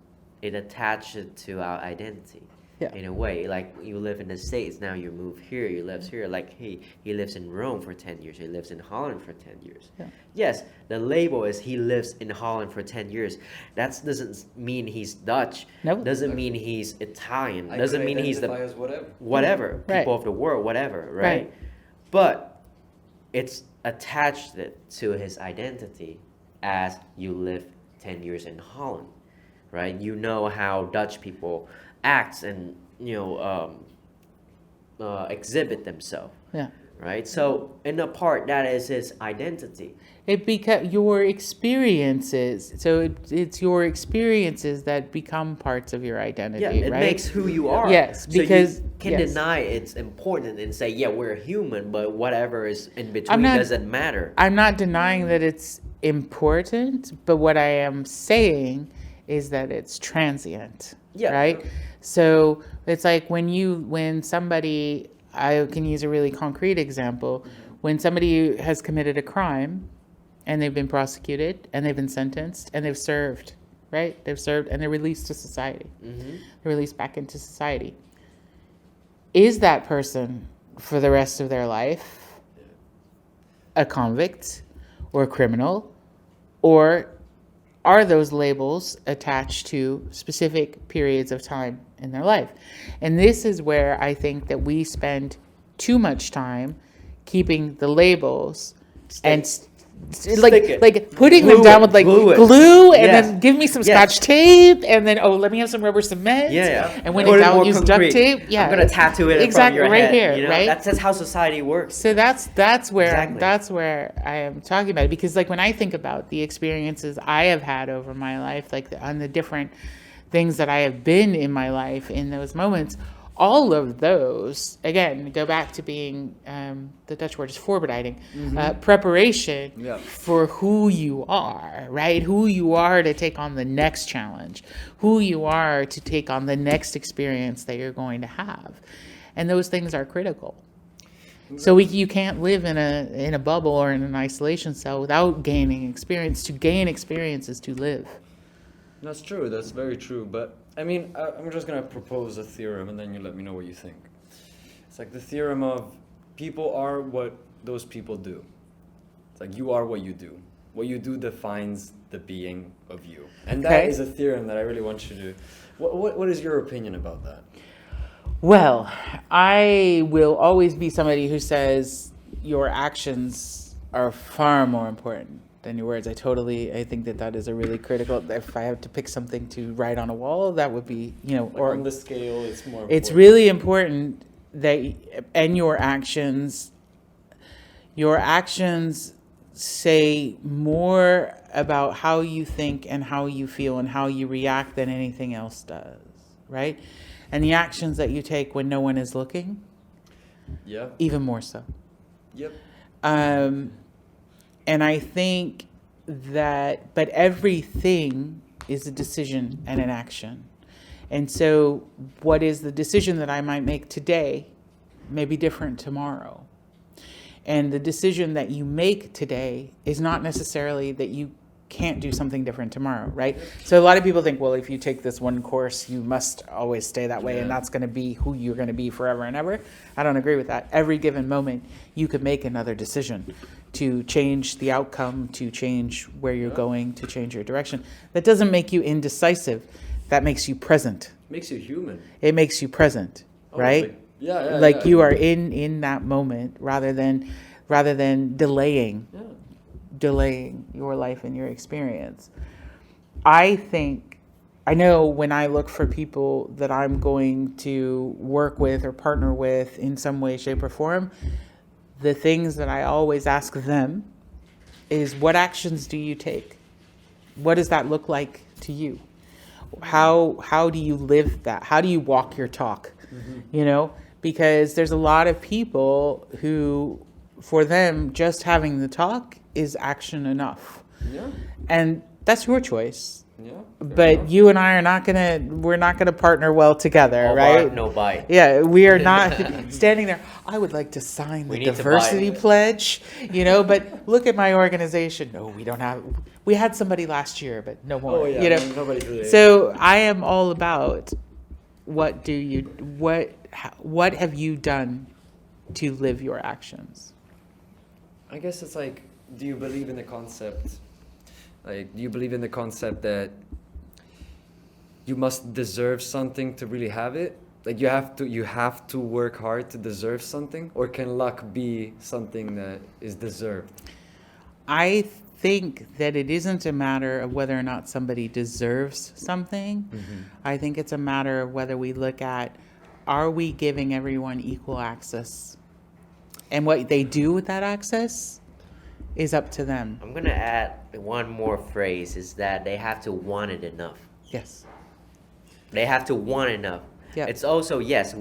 it attaches to our identity. Yeah. In a way, like you live in the States, now you move here, you live here. Like, he lives in Rome for 10 years, he lives in Holland for 10 years. Yeah. Yes, the label is he lives in Holland for 10 years. That doesn't mean he's Dutch. Nope. Doesn't mean he's Italian. I Doesn't could mean he's identify as whatever. whatever, Right. people of the world, whatever, right? Right. But it's attached to his identity as you live 10 years in Holland, right? You know how Dutch people act and exhibit themselves, Yeah. right? So in a part, that is his identity. It your experiences. So it's your experiences that become parts of your identity, Yeah, it right? makes who you are. Yes, So because- you can yes. deny it's important and say, yeah, we're human, but whatever is in between not- doesn't matter. I'm not denying that it's important, but what I am saying is that it's transient. Yeah. Right? So it's like when somebody, I can use a really concrete example, when somebody has committed a crime and they've been prosecuted and they've been sentenced and they've served, right? They've served and they're released to society. They're released back into society. Is that person for the rest of their life a convict or a criminal, or are those labels attached to specific periods of time in their life? And this is where I think that we spend too much time keeping the labels and like putting them down with like glue and Yes. then give me some Yes. scotch tape and then let me have some rubber cement. Yeah. And when Put in it doubt, more use concrete. duct tape. Yeah. I'm gonna tattoo it in exactly front of your right head. here, You know? right? That's how society works. So that's where Exactly. I am talking about it, because like when I think about the experiences I have had over my life, like on the different things that I have been in my life in those moments, all of those, again, go back to being, the Dutch word is voorbereiding, preparation Yeah. for who you are, right? Who you are to take on the next challenge, who you are to take on the next experience that you're going to have. And those things are critical. So you can't live in a bubble or in an isolation cell without gaining experience. To gain experience is to live. That's true. That's very true. But I mean, I'm just gonna propose a theorem, and then you let me know what you think. It's like the theorem of people are what those people do. It's like you are what you do. What you do defines the being of you, and that Okay. is a theorem that I really want you to. What is your opinion about that? Well, I will always be somebody who says your actions are far more important than your words. I think that is a really critical. If I have to pick something to write on a wall, that would be, or on the scale, it's more. It's really important that, and your actions say more about how you think and how you feel and how you react than anything else does, right? And the actions that you take when no one is looking, even more so. Yep. And I think that, but everything is a decision and an action. And so what is the decision that I might make today may be different tomorrow. And the decision that you make today is not necessarily that you can't do something different tomorrow, right? So a lot of people think, well, if you take this one course, you must always stay that way, and that's going to be who you're going to be forever and ever. I don't agree with that. Every given moment, you could make another decision to change the outcome, to change where you're going, to change your direction. That doesn't make you indecisive. That makes you present. Makes you human. It makes you present, right? You are in that moment rather than delaying your life and your experience. I know when I look for people that I'm going to work with or partner with in some way, shape, or form, the things that I always ask them is, what actions do you take? What does that look like to you? How do you live that? How do you walk your talk? Because there's a lot of people who, for them, just having the talk is action enough. Yeah. And that's your choice. Yeah. But you and I we're not gonna partner well together, All right? bark, no bite. Yeah, we are not standing there. I would like to sign the diversity pledge, but look at my organization. No, we don't have. We had somebody last year, but no more. Nobody today. So I am all about what have you done to live your actions? I guess it's like, do you believe in the concept? Like, do you believe in the concept that you must deserve something to really have it? Like, you have to work hard to deserve something? Or can luck be something that is deserved? I think that it isn't a matter of whether or not somebody deserves something. Mm-hmm. I think it's a matter of whether we look at, are we giving everyone equal access? And what they do with that access is up to them. I'm going to add one more phrase, is that they have to want it enough. Yes. They have to want enough. Yeah. It's also, yes,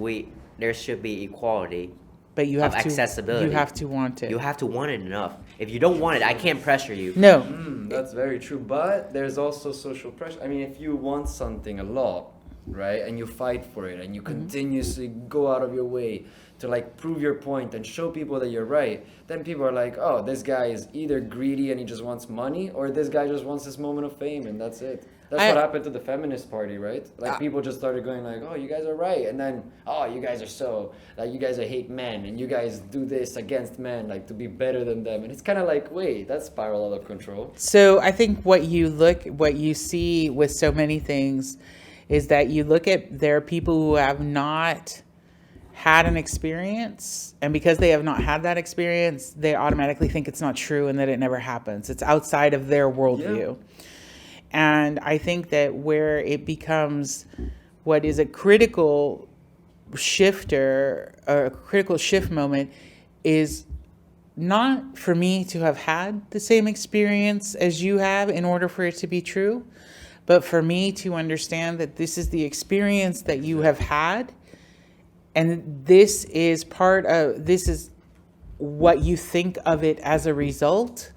there should be equality, but you have of accessibility. You have to want it. You have to want it enough. If you don't want it, I can't pressure you. No. That's very true. But there's also social pressure. I mean, if you want something a lot, right, and you fight for it, and you continuously go out of your way to prove your point and show people that you're right, then people are like, oh, this guy is either greedy and he just wants money, or this guy just wants this moment of fame, and that's it. That's what happened to the feminist party, right? People just started going like, oh, you guys are right, and then, oh, you guys are you guys hate men, and you guys do this against men, to be better than them, and it's kind of like, wait, that's spiral out of control. So I think what you see with so many things is that you look at, there are people who have not had an experience, and because they have not had that experience, they automatically think it's not true and that it never happens. It's outside of their worldview. Yeah. And I think that where it becomes what is a critical shifter, or a critical shift moment, is not for me to have had the same experience as you have in order for it to be true, but for me to understand that this is the experience that you have had, and this is what you think of it as a result.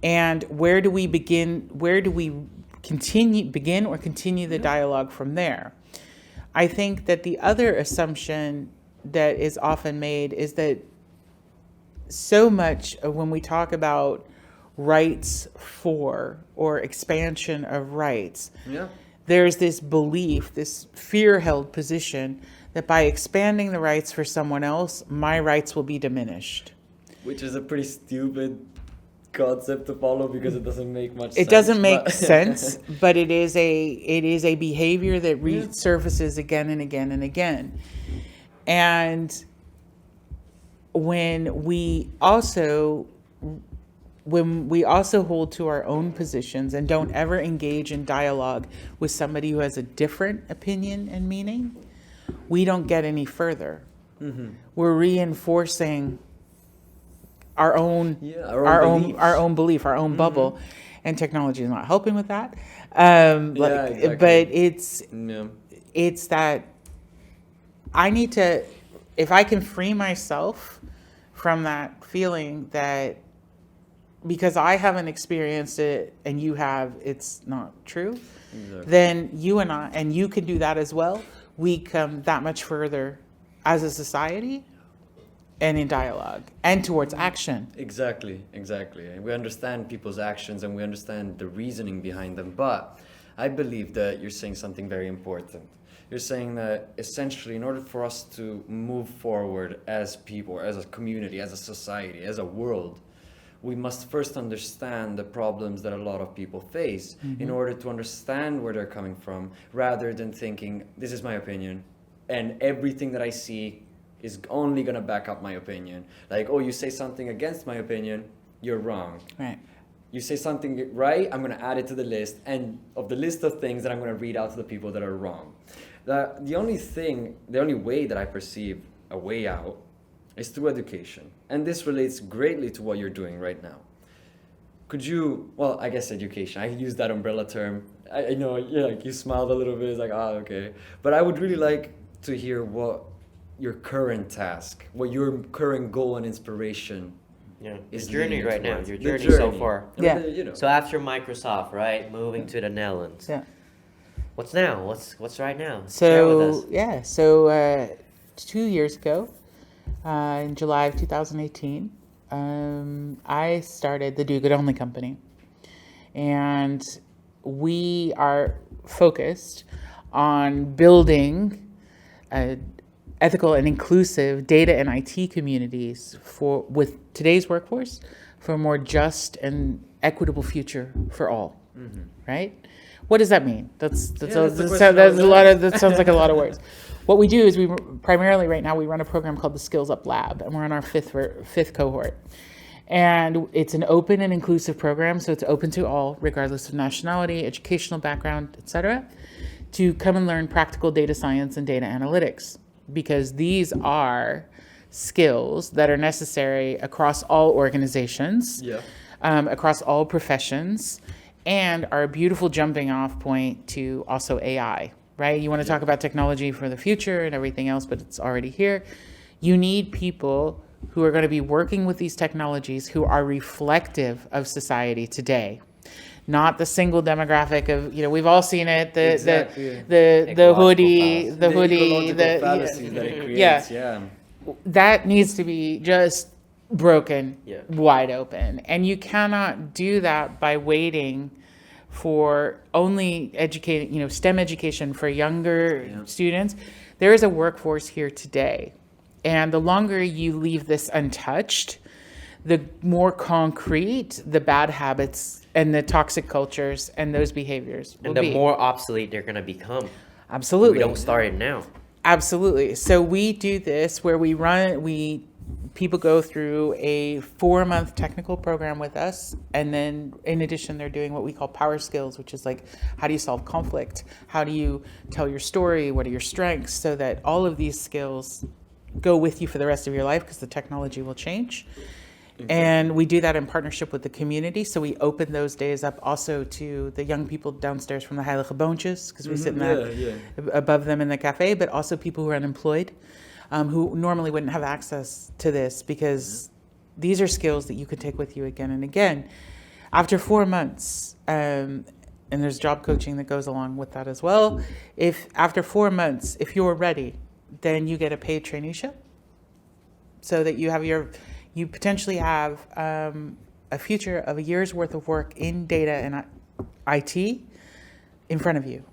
And where do we begin? Where do we begin or continue the dialogue from there? I think that the other assumption that is often made is that so much of when we talk about rights for or expansion of rights, there's this belief, this fear-held position that by expanding the rights for someone else, my rights will be diminished. Which is a pretty stupid concept to follow because it doesn't make much sense. It doesn't make sense, but it is a behavior that resurfaces again and again and again. And when we also when we also hold to our own positions and don't ever engage in dialogue with somebody who has a different opinion and meaning, we don't get any further. We're reinforcing our own our own belief, our own bubble, and technology is not helping with that. Exactly. But it's that I need to, if I can free myself from that feeling that because I haven't experienced it and you have, it's not true, then you and you can do that as well. We come that much further as a society and in dialogue and towards action. Exactly. And we understand people's actions and we understand the reasoning behind them. But I believe that you're saying something very important. You're saying that essentially in order for us to move forward as people, as a community, as a society, as a world, we must first understand the problems that a lot of people face in order to understand where they're coming from, rather than thinking, this is my opinion, and everything that I see is only going to back up my opinion. Like, oh, you say something against my opinion, you're wrong. Right. You say something right, I'm going to add it to the list, and of the list of things that I'm going to read out to the people that are wrong. The only way that I perceive a way out is through education. And this relates greatly to what you're doing right now. Could you, well, I guess education, I use that umbrella term. I know, yeah, like you smiled a little bit, it's like, okay. But I would really like to hear what your current task, what your current goal and inspiration is. Your journey right now, towards. your The journey so far. Yeah. So after Microsoft, right, moving to the Netherlands. Yeah. What's now? What's right now? Share with us. So 2 years ago, in July of 2018, I started the Do Good Only company. And we are focused on building ethical and inclusive data and IT communities with today's workforce for a more just and equitable future for all, right? What does that mean? That sounds like a lot of words. What we do is we primarily right now we run a program called the Skills Up Lab, and we're on our fifth cohort. And it's an open and inclusive program, so it's open to all, regardless of nationality, educational background, etc., to come and learn practical data science and data analytics, because these are skills that are necessary across all organizations, across all professions, and are a beautiful jumping off point to also AI, right? You want to talk about technology for the future and everything else, but it's already here. You need people who are going to be working with these technologies who are reflective of society today. Not the single demographic of, we've all seen it, the hoodie, fallacies that it creates, that needs to be just broken wide open. And you cannot do that by waiting for only educating, STEM education for younger students. There is a workforce here today. And the longer you leave this untouched, the more concrete the bad habits and the toxic cultures and those behaviors will be. And the more obsolete they're going to become. Absolutely. We don't start it now. Absolutely. So we do this where people go through a 4-month technical program with us. And then in addition, they're doing what we call power skills, which is like, how do you solve conflict? How do you tell your story? What are your strengths? So that all of these skills go with you for the rest of your life, because the technology will change. And we do that in partnership with the community. So we open those days up also to the young people downstairs from the Heilige Boontjes, because we sit above them in the cafe, but also people who are unemployed, who normally wouldn't have access to this, because these are skills that you could take with you again and again. After 4 months, and there's job coaching that goes along with that as well. If after 4 months, if you're ready, then you get a paid traineeship, so that you potentially have a future of a year's worth of work in data and IT in front of you.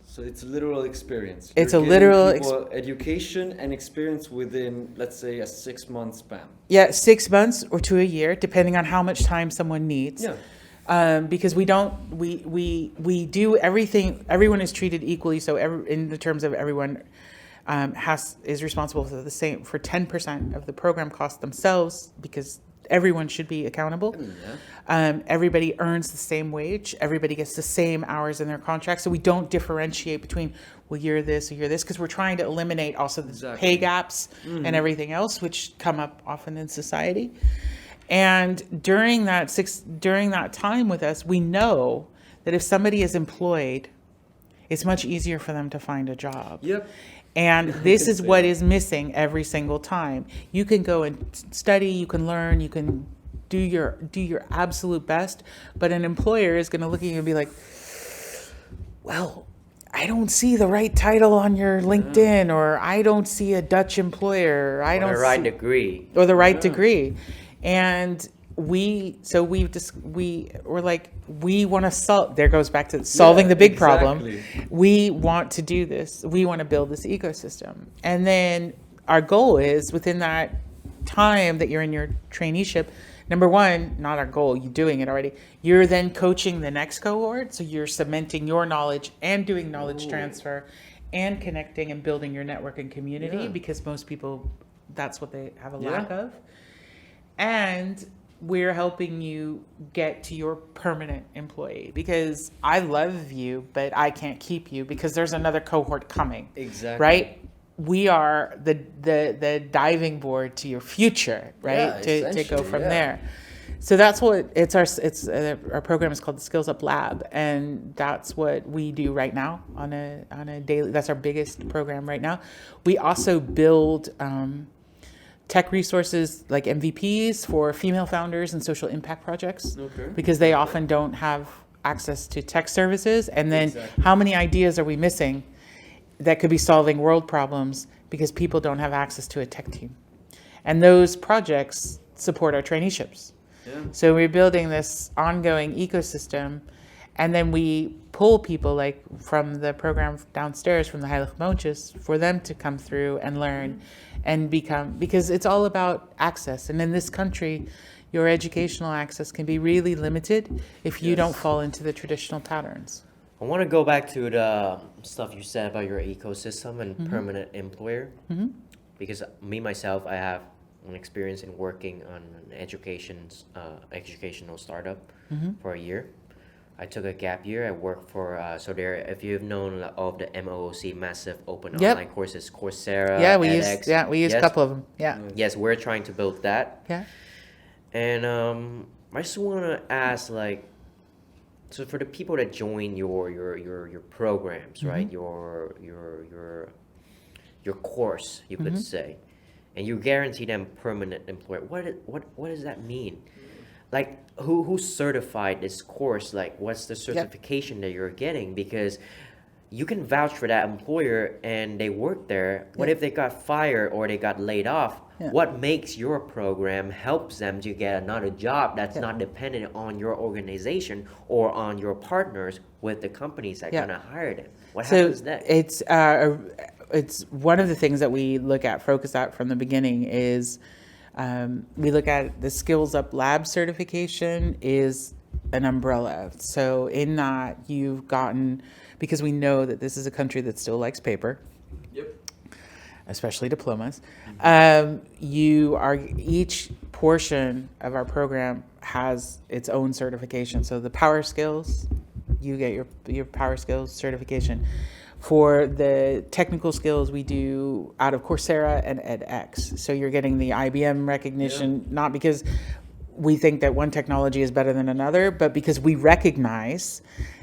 So it's a literal experience. It's You're a literal people education and experience within, let's say, a 6-month span. Yeah, 6 months or to a year, depending on how much time someone needs. Yeah. Because we do everything. Everyone is treated equally. So in the terms of everyone is responsible for the same for 10% of the program costs themselves, because everyone should be accountable. Everybody earns the same wage. Everybody gets the same hours in their contract. So we don't differentiate between, well, you're this or you're this, because we're trying to eliminate also the pay gaps and everything else, which come up often in society. And during that time with us, we know that if somebody is employed, it's much easier for them to find a job. Yep. And this is what is missing every single time. You can go and study, you can learn, you can do your absolute best, but an employer is going to look at you and be like, well, I don't see the right title on your LinkedIn, or I don't see a Dutch employer, or I don't the see right degree. or the right degree. And we were like, we want to solve, there goes back to solving the big problem. We want to do this. We want to build this ecosystem. And then our goal is, within that time that you're in your traineeship, number one, not our goal, you're doing it already. You're then coaching the next cohort. So you're cementing your knowledge and doing knowledge transfer and connecting and building your network and community, because most people, that's what they have a lack of. And we're helping you get to your permanent employee, because I love you, but I can't keep you because there's another cohort coming. Exactly. Right? We are the diving board to your future, right? To go from there. So that's what our program is called the Skills Up Lab, and that's what we do right now on a daily. That's our biggest program right now. We also build tech resources like MVPs for female founders and social impact projects, because they often don't have access to tech services. And then how many ideas are we missing that could be solving world problems because people don't have access to a tech team? And those projects support our traineeships. So we're building this ongoing ecosystem, and then we pull people like from the program downstairs from the Heilig Moontjes for them to come through and learn and become, because it's all about access. And in this country, your educational access can be really limited if you don't fall into the traditional patterns. I want to go back to the stuff you said about your ecosystem and permanent employer, because myself, I have an experience in working on an educational startup for a year. I took a gap year. I worked for if you've known of the MOOC, massive open online courses, Coursera, Yeah, we use a couple of them. Yeah. Yes, we're trying to build that. Yeah. And I just want to ask, like, so for the people that join your programs, right? Your course, you could say, and you guarantee them permanent employer. What does that mean? Like, who certified this course? Like, what's the certification that you're getting? Because you can vouch for that employer and they work there. What if they got fired or they got laid off? What makes your program helps them to get another job that's not dependent on your organization or on your partners with the companies that are gonna hire them? What happens next? It's one of the things that we focus at from the beginning is we look at the Skills Up Lab certification is an umbrella. So in that you've gotten, because we know that this is a country that still likes paper, especially diplomas, each portion of our program has its own certification. So the power skills, you get your power skills certification. For the technical skills, we do out of Coursera and edX. So you're getting the IBM recognition, not because we think that one technology is better than another, but because we recognize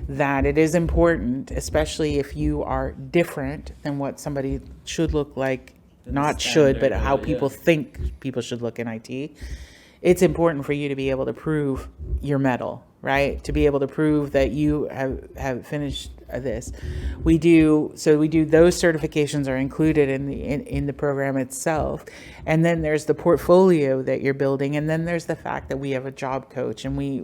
that it is important, especially if you are different than what somebody should look like, not should, but how people think people should look in IT. It's important for you to be able to prove your mettle, right? To be able to prove that you have finished this. We do those certifications are included in the program itself. And then there's the portfolio that you're building, and then there's the fact that we have a job coach, and we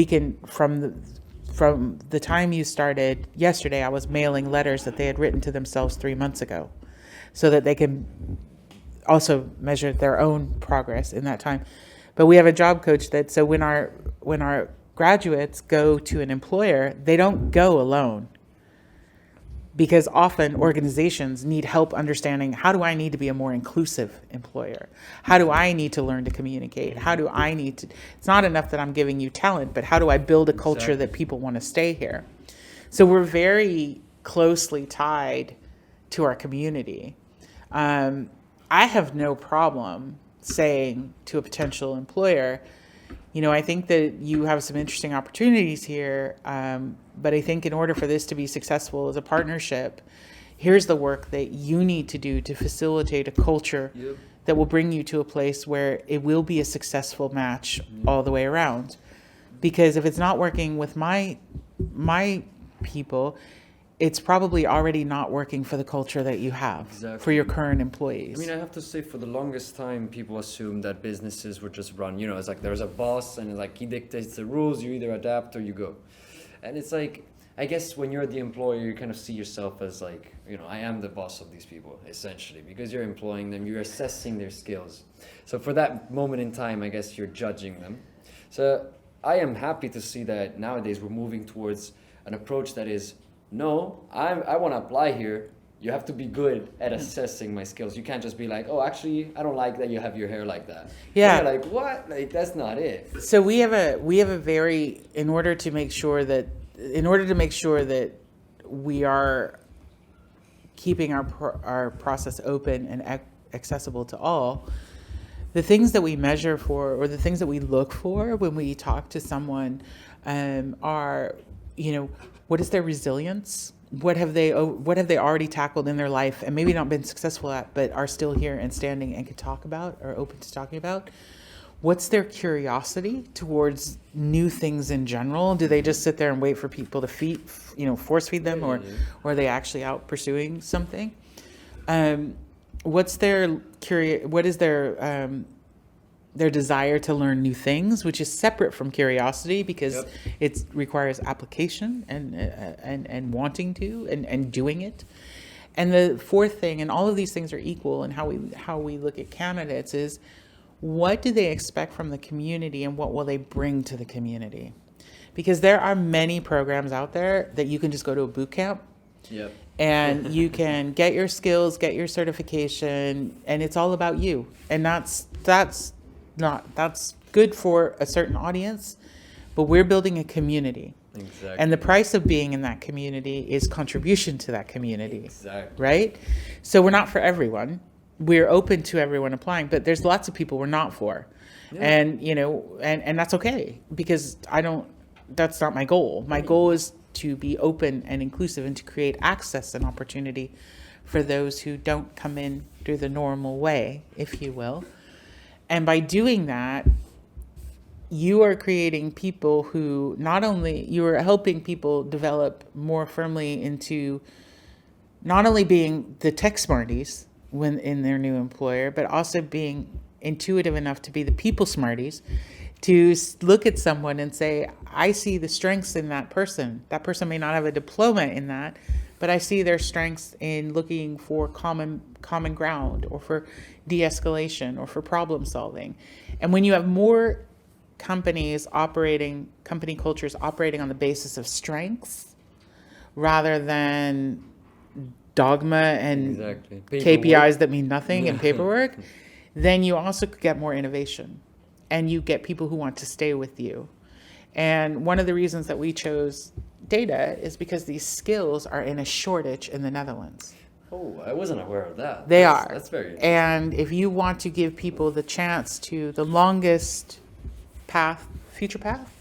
can from the time you started yesterday, I was mailing letters that they had written to themselves 3 months ago, so that they can also measure their own progress in that time. But we have a job coach that, so when our graduates go to an employer, they don't go alone. because often organizations need help understanding, how do I need to be a more inclusive employer? How do I need to learn to communicate? How do I need to, it's not enough that I'm giving you talent, but how do I build a culture that people want to stay here? So we're very closely tied to our community. I have no problem saying to a potential employer, you know, I think that you have some interesting opportunities here, but I think in order for this to be successful as a partnership, here's the work that you need to do to facilitate a culture that will bring you to a place where it will be a successful match all the way around. Because if it's not working with my people, it's probably already not working for the culture that you have for your current employees. I mean, I have to say, for the longest time, people assumed that businesses were just run, you know, it's like there's a boss and it's like he dictates the rules, you either adapt or you go. And it's like, I guess when you're the employer, you kind of see yourself as like, you know, I am the boss of these people, essentially, because you're employing them, you're assessing their skills. So for that moment in time, I guess you're judging them. So I am happy to see that nowadays we're moving towards an approach that is, no, I want to apply here. You have to be good at assessing my skills. You can't just be like, oh, actually, I don't like that you have your hair like that. Yeah. You're like, what? Like, that's not it. So we have a very, in order to make sure that we are keeping our process open and accessible to all, the things that we measure for, or the things that we look for when we talk to someone, are, you know, what is their resilience? What have they already tackled in their life and maybe not been successful at, but are still here and standing and can talk about, or open to talking about? What's their curiosity towards new things in general? Do they just sit there and wait for people to force feed them, or are they actually out pursuing something? What is their desire to learn new things, which is separate from curiosity, because it requires application and wanting to and doing it. And the fourth thing, and all of these things are equal in how we look at candidates, is what do they expect from the community and what will they bring to the community? Because there are many programs out there that you can just go to a boot camp. Yep. And you can get your skills, get your certification, and it's all about you. And that's good for a certain audience, but we're building a community. Exactly. And the price of being in that community is contribution to that community. Exactly. Right? So we're not for everyone. We're open to everyone applying, but there's lots of people we're not for. Yeah. And, you know, and that's okay, because that's not my goal. My goal is to be open and inclusive and to create access and opportunity for those who don't come in through the normal way, if you will. And by doing that, you are creating people who you are helping people develop more firmly into not only being the tech smarties when in their new employer, but also being intuitive enough to be the people smarties, to look at someone and say, I see the strengths in that person. That person may not have a diploma in that, but I see their strengths in looking for common ground, or for de-escalation, or for problem solving. And when you have more company cultures operating on the basis of strengths rather than dogma and KPIs that mean nothing and paperwork, then you also get more innovation, and you get people who want to stay with you. And one of the reasons that we chose data is because these skills are in a shortage in the Netherlands. Oh, I wasn't aware of that. That's very interesting. And if you want to give people the chance to the longest future path,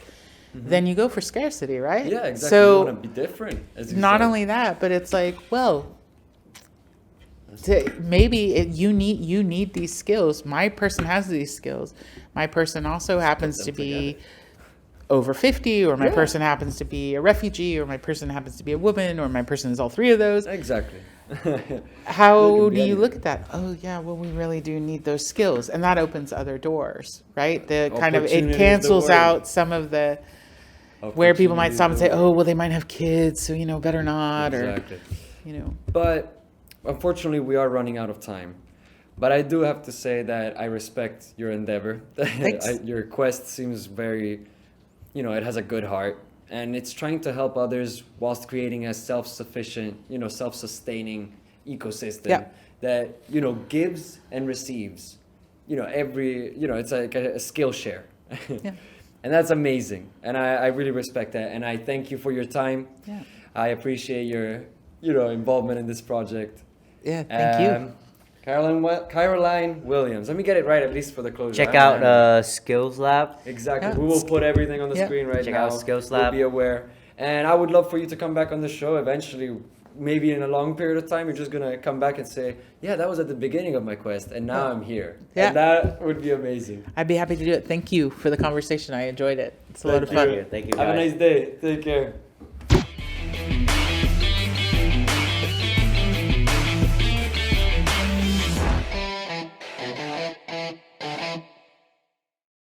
then you go for scarcity, right? Yeah, exactly. So you want to be different. Not only that, but it's like, well, you need these skills. My person has these skills. My person also happens to be over 50, or my person happens to be a refugee, or my person happens to be a woman, or my person is all three of those. Exactly. How do you look at that? Oh yeah, well, we really do need those skills, and that opens other doors, right? It cancels out some of the where people might stop and say, oh, well, they might have kids, so better not, exactly. or But unfortunately, we are running out of time. But I do have to say that I respect your endeavor. Thanks. Your quest seems very, it has a good heart. and it's trying to help others whilst creating a self-sufficient, self-sustaining ecosystem that gives and receives. It's like a skill share. Yeah. And that's amazing, and I really respect that, and I thank you for your time. Yeah. I appreciate your involvement in this project. Yeah, thank you. Caroline Williams. Let me get it right, at least for the closure. Check out Skills Lab. Exactly. Yeah. We will put everything on the screen right Check now. out Skills We'll Lab. be aware. And I would love for you to come back on the show eventually. Maybe in a long period of time, you're just going to come back and say, yeah, that was at the beginning of my quest, and now I'm here. Yeah. And that would be amazing. I'd be happy to do it. Thank you for the conversation. I enjoyed it. It's a lot of fun. Thank you. Have a Guys. nice day. Take care.